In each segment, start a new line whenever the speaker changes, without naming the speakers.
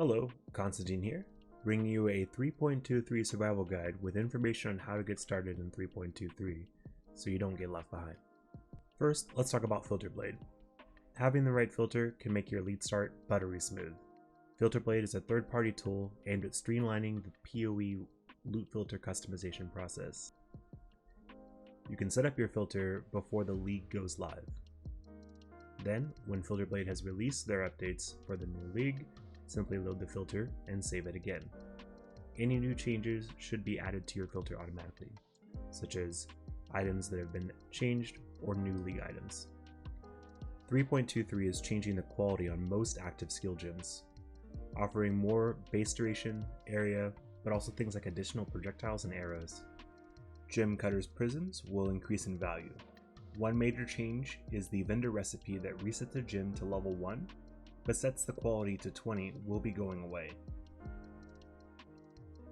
Hello, Constantine here, bringing you a 3.23 survival guide with information on how to get started in 3.23 so you don't get left behind. First, let's talk about Filter Blade. Having the right filter can make your lead start buttery smooth. Filter Blade is a third-party tool aimed at streamlining the PoE loot filter customization process. You can set up your filter before the league goes live. Then, when Filter Blade has released their updates for the new league, simply load the filter and save it again. Any new changes should be added to your filter automatically, such as items that have been changed or new league items. 3.23 is changing the quality on most active skill gems, offering more base duration, area, but also things like additional projectiles and arrows. Gem Cutter's prisms will increase in value. One major change is the vendor recipe that resets a gem to level 1 but sets the quality to 20 will be going away.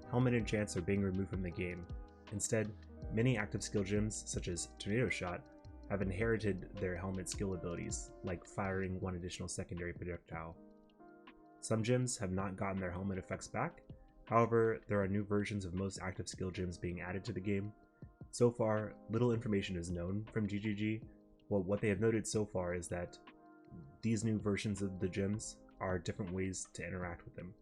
Helmet enchants are being removed from the game. Instead, many active skill gems, such as Tornado Shot, have inherited their helmet skill abilities, like firing one additional secondary projectile. Some gems have not gotten their helmet effects back, however, there are new versions of most active skill gems being added to the game. So far, little information is known from GGG. Well, what they have noted so far is that these new versions of the gems are different ways to interact with them.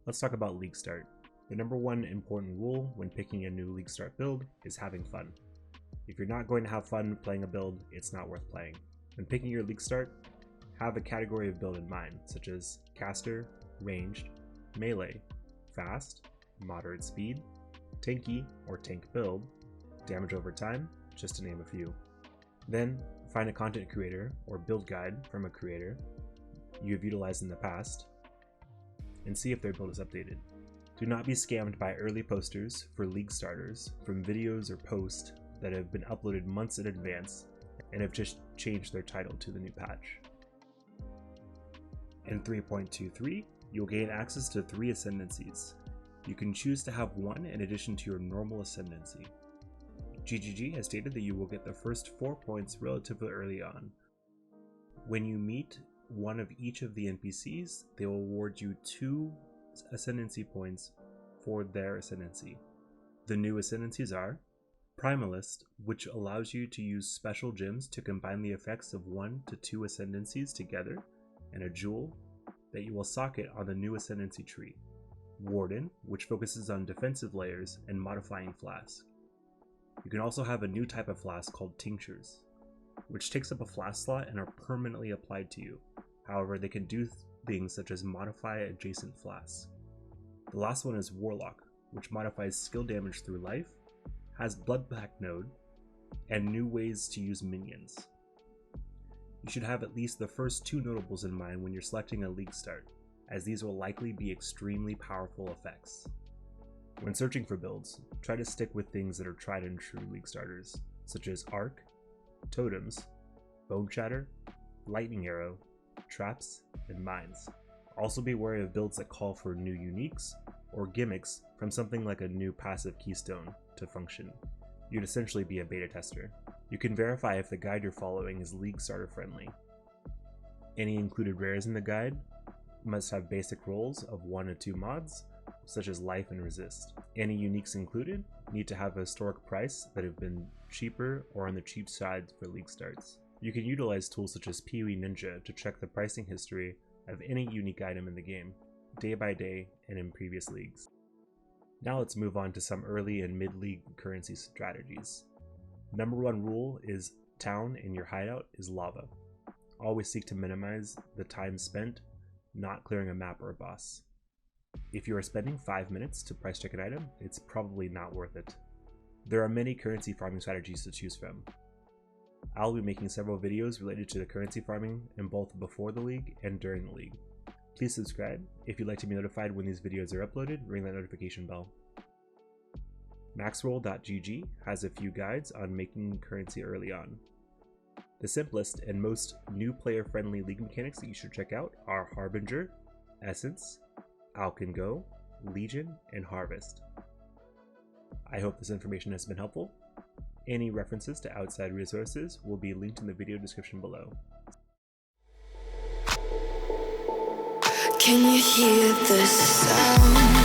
Let's talk about League Start. The number one important rule when picking a new League Start build is having fun. If you're not going to have fun playing a build, it's not worth playing. When picking your League Start, have a category of build in mind, such as caster, ranged, melee, fast, moderate speed, tanky or tank build, damage over time, just to name a few. Then, find a content creator or build guide from a creator you have utilized in the past, and see if their build is updated. Do not be scammed by early posters for League starters from videos or posts that have been uploaded months in advance and have just changed their title to the new patch. In 3.23, you'll gain access to 3 ascendancies. You can choose to have one in addition to your normal ascendancy. GGG has stated that you will get the first 4 points relatively early on. When you meet one of each of the NPCs, they will award you 2 ascendancy points for their ascendancy. The new ascendancies are Primalist, which allows you to use special gems to combine the effects of 1 to 2 ascendancies together, and a jewel that you will socket on the new ascendancy tree. Warden, which focuses on defensive layers and modifying flask. You can also have a new type of flask called Tinctures, which takes up a flask slot and are permanently applied to you. However, they can do things such as modify adjacent flasks. The last one is Warlock, which modifies skill damage through life, has Blood Pact node, and new ways to use minions. You should have at least the first 2 notables in mind when you're selecting a League Start, as these will likely be extremely powerful effects. When searching for builds, try to stick with things that are tried and true League starters, such as Arc, Totems, Bone Shatter, Lightning Arrow, Traps, and Mines. Also be wary of builds that call for new uniques or gimmicks from something like a new passive keystone to function. You'd essentially be a beta tester. You can verify if the guide you're following is League starter friendly. Any included rares in the guide must have basic rolls of 1 to 2 mods, such as life and resist. Any uniques included need to have a historic price that have been cheaper or on the cheap side for League starts. You can utilize tools such as PoE Ninja to check the pricing history of any unique item in the game, day by day and in previous leagues. Now let's move on to some early and mid-league currency strategies. Number 1 rule is town in your hideout is lava. Always seek to minimize the time spent not clearing a map or a boss. If you are spending 5 minutes to price check an item, it's probably not worth it. There are many currency farming strategies to choose from. I'll be making several videos related to the currency farming in both before the league and during the league. Please subscribe if you'd like to be notified when these videos are uploaded, ring that notification bell. Maxroll.gg has a few guides on making currency early on. The simplest and most new player friendly league mechanics that you should check out are Harbinger, Essence, Alkengo, Legion, and Harvest. I hope this information has been helpful. Any references to outside resources will be linked in the video description below.
Can you hear the sound?